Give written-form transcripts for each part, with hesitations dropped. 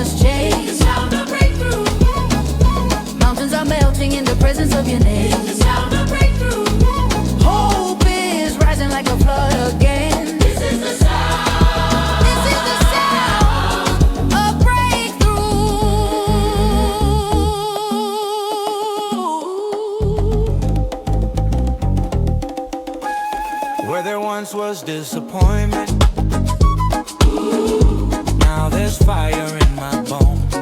must change. It's the sound of breakthrough. Mountains are melting in the presence of your name. It's the sound of breakthrough. Hope is rising like a flood again. This is the sound. This is the sound of breakthrough. Where there once was disappointment, now there's fire in my bones.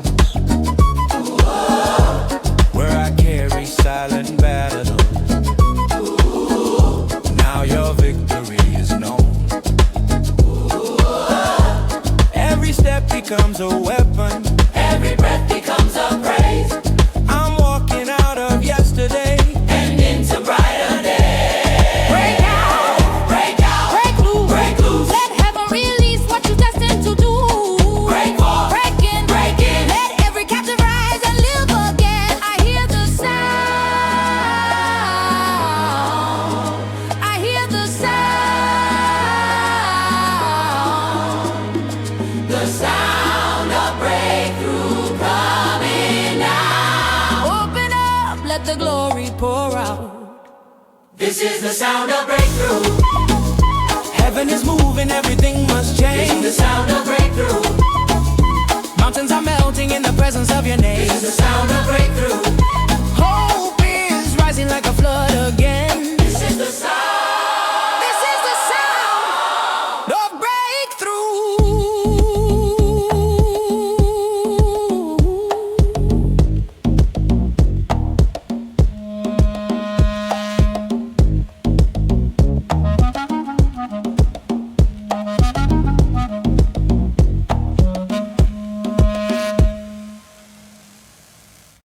Where I carry silent battles, now your victory is known. Every step becomes a weapon, Every breath becomes a praise. I'm walking out of yesterday And into brighter days. Break out, Break out. break loose, Break loose. let heaven release what you're destined to do. Break forth. Break in, Break in. let every captive rise and live again. I hear the sound. I hear the sound. The sound of breakthrough coming now. Open up, let the glory pour out. This is the sound of breakthrough. Heaven is moving, everything must This is change. the sound of breakthrough. Mountains are melting in the presence of your name. This is the sound of breakthrough. Hope is rising like a flood again.